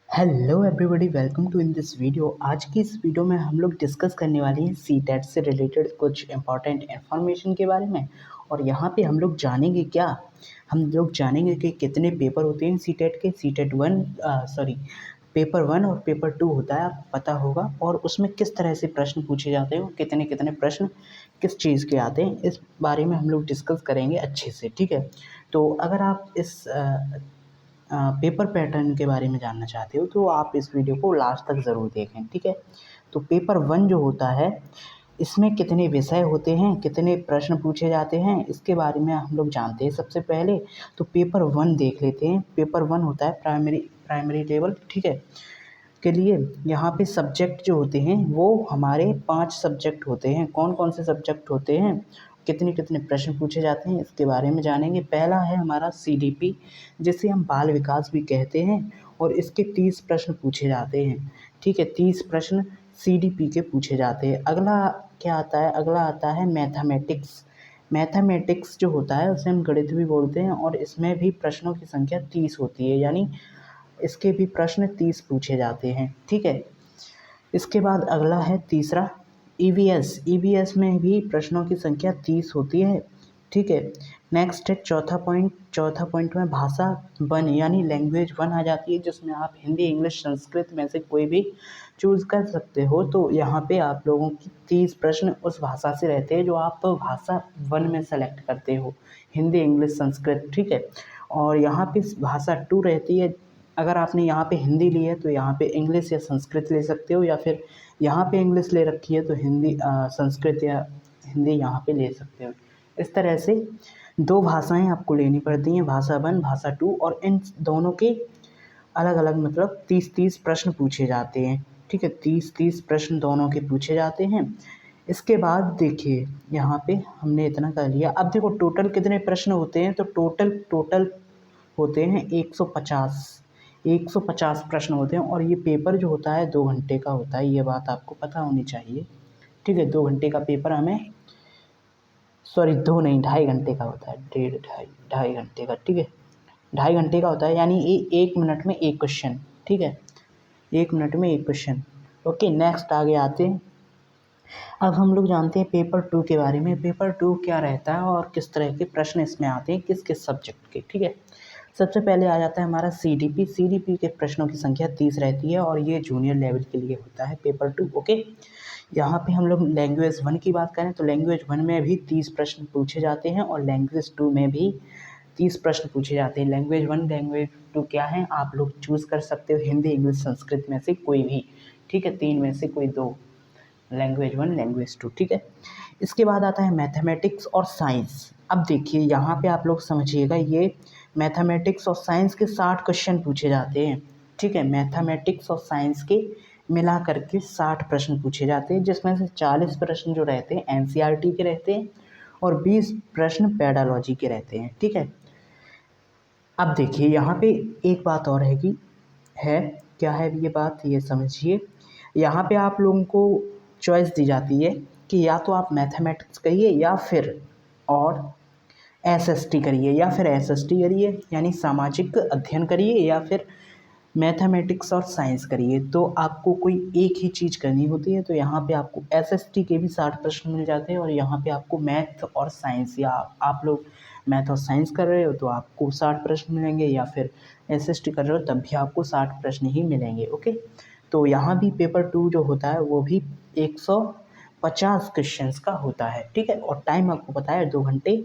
Hello everybody, welcome to in this video. आज की इस वीडियो में हम लोग डिस्कस करने वाले हैं सीटेट से रिलेटेड कुछ इंपॉर्टेंट इन्फॉर्मेशन के बारे में। और यहाँ पे हम लोग जानेंगे क्या, हम लोग जानेंगे कि कितने पेपर होते हैं सीटेट के। सीटेट वन पेपर वन और पेपर टू होता है, आपको पता होगा। और उसमें किस तरह से प्रश्न पूछे जाते हैं, कितने कितने प्रश्न किस चीज़ के आते हैं, इस बारे में हम लोग डिस्कस करेंगे अच्छे से। ठीक है, तो अगर आप इस पेपर पैटर्न के बारे में जानना चाहते हो तो आप इस वीडियो को लास्ट तक ज़रूर देखें। ठीक है, तो पेपर वन जो होता है, इसमें कितने विषय होते हैं, कितने प्रश्न पूछे जाते हैं, इसके बारे में हम लोग जानते हैं। सबसे पहले तो पेपर वन देख लेते हैं। पेपर वन होता है प्राइमरी लेवल, ठीक है, के लिए। यहाँ पे सब्जेक्ट जो होते हैं वो हमारे 5 सब्जेक्ट होते हैं। कौन कौन से सब्जेक्ट होते हैं, कितने कितने प्रश्न पूछे जाते हैं, इसके बारे में जानेंगे। पहला है हमारा CDP, जिसे हम बाल विकास भी कहते हैं, और इसके 30 प्रश्न पूछे जाते हैं। ठीक है, 30 प्रश्न CDP के पूछे जाते हैं। अगला क्या आता है, अगला आता है मैथमेटिक्स। मैथमेटिक्स जो होता है उसे हम गणित भी बोलते हैं, और इसमें भी प्रश्नों की संख्या 30 होती है, यानी इसके भी प्रश्न 30 पूछे जाते हैं। ठीक है, इसके बाद अगला है तीसरा EVS। EVS में भी प्रश्नों की संख्या 30 होती है। ठीक है, नेक्स्ट है चौथा पॉइंट में भाषा वन यानी लैंग्वेज वन आ जाती है, जिसमें आप हिंदी, इंग्लिश, संस्कृत में से कोई भी चूज़ कर सकते हो। तो यहाँ पे आप लोगों की 30 प्रश्न उस भाषा से रहते हैं जो आप भाषा वन में सेलेक्ट करते हो, हिंदी, इंग्लिश, संस्कृत। ठीक है, और यहाँ पे भाषा टू रहती है। अगर आपने यहाँ पे हिंदी ली है तो यहाँ पे इंग्लिश या संस्कृत ले सकते हो, या फिर यहाँ पे इंग्लिश ले रखी है तो हिंदी संस्कृत या हिंदी यहाँ पे ले सकते हो। इस तरह से 2 भाषाएं आपको लेनी पड़ती हैं, भाषा वन, भाषा टू, और इन दोनों के अलग अलग मतलब 30-30 प्रश्न पूछे जाते हैं। ठीक है, 30-30 प्रश्न दोनों के पूछे जाते हैं। इसके बाद देखिए, यहाँ पे हमने इतना कर लिया। अब देखो टोटल कितने प्रश्न होते हैं, तो टोटल होते हैं 150 प्रश्न होते हैं। और ये पेपर जो होता है 2 घंटे का होता है, ये बात आपको पता होनी चाहिए। ठीक है, 2 घंटे का पेपर हमें, सॉरी 2 नहीं, 2.5 घंटे का होता है, 2.5 घंटे का। ठीक है, 2.5 घंटे का होता है, यानी ये 1 मिनट में एक क्वेश्चन। ठीक है, 1 मिनट में एक क्वेश्चन। ओके, नेक्स्ट आगे आते हैं। अब हम लोग जानते हैं पेपर टू के बारे में। पेपर टू क्या रहता है और किस तरह के प्रश्न इसमें आते हैं, किस किस सब्जेक्ट के। ठीक है, सबसे पहले आ जाता है हमारा CDP के प्रश्नों की संख्या 30 रहती है, और ये जूनियर लेवल के लिए होता है पेपर टू। ओके, यहाँ पे हम लोग लैंग्वेज वन की बात करें तो लैंग्वेज वन में भी 30 प्रश्न पूछे जाते हैं, और लैंग्वेज टू में भी 30 प्रश्न पूछे जाते हैं। लैंग्वेज वन, लैंग्वेज टू क्या है, आप लोग चूज़ कर सकते हो, हिंदी, इंग्लिश, संस्कृत में से कोई भी। ठीक है, 3 में से कोई 2, लैंग्वेज वन, लैंग्वेज टू। ठीक है, इसके बाद आता है मैथमेटिक्स और साइंस। अब देखिए यहाँ पे आप लोग समझिएगा, ये मैथमेटिक्स और साइंस के 60 क्वेश्चन पूछे जाते हैं। ठीक है, मैथमेटिक्स और साइंस के मिला करके 60 प्रश्न पूछे जाते हैं, जिसमें से 40 प्रश्न जो रहते हैं NCERT के रहते हैं, और 20 प्रश्न पेडालॉजी के रहते हैं। ठीक है, अब देखिए यहाँ पे एक बात और है, क्या है ये बात, ये समझिए। यहाँ पे आप लोगों को चॉइस दी जाती है कि या तो आप मैथमेटिक्स करिए, या फिर और SST करिए, या फिर SST करिए यानी सामाजिक अध्ययन करिए, या फिर मैथमेटिक्स और साइंस करिए। तो आपको कोई एक ही चीज़ करनी होती है। तो यहाँ पे आपको SST के भी 60 प्रश्न मिल जाते हैं, और यहाँ पे आपको मैथ और साइंस, या आप लोग मैथ और साइंस कर रहे हो तो आपको 60 प्रश्न मिलेंगे, या फिर SST कर रहे हो तब भी आपको 60 प्रश्न ही मिलेंगे। ओके, तो यहाँ भी पेपर टू जो होता है वो भी 150 क्वेश्चंस का होता है। ठीक है, और टाइम आपको पता है 2 घंटे।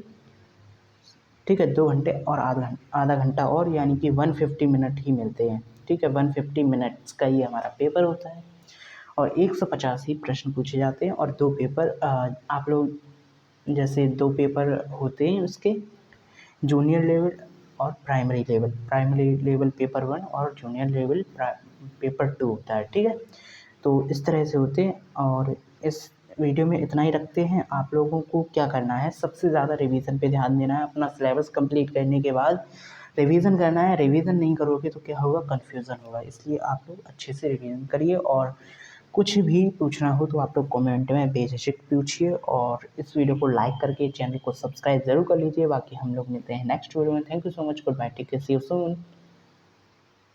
ठीक है, 2 घंटे और आधा घंटा और, यानी कि 150 मिनट ही मिलते हैं। ठीक है, 150 मिनट्स का ये हमारा पेपर होता है, और 150 ही प्रश्न पूछे जाते हैं। और 2 पेपर आप लोग, जैसे 2 पेपर होते हैं उसके, जूनियर लेवल और प्राइमरी लेवल पेपर वन, और जूनियर लेवल पेपर टू होता है। ठीक है, तो इस तरह से होते हैं। और इस वीडियो में इतना ही रखते हैं। आप लोगों को क्या करना है, सबसे ज़्यादा रिवीजन पे ध्यान देना है। अपना सिलेबस कंप्लीट करने के बाद रिवीजन करना है। रिवीजन नहीं करोगे तो क्या होगा, कन्फ्यूज़न होगा। इसलिए आप लोग अच्छे से रिवीजन करिए, और कुछ भी पूछना हो तो आप लोग कमेंट में बेझिझक पूछिए, और इस वीडियो को लाइक करके चैनल को सब्सक्राइब ज़रूर कर लीजिए। बाकी हम लोग मिलते हैं नेक्स्ट वीडियो में। Thank you so much, good bye, take care, see you soon.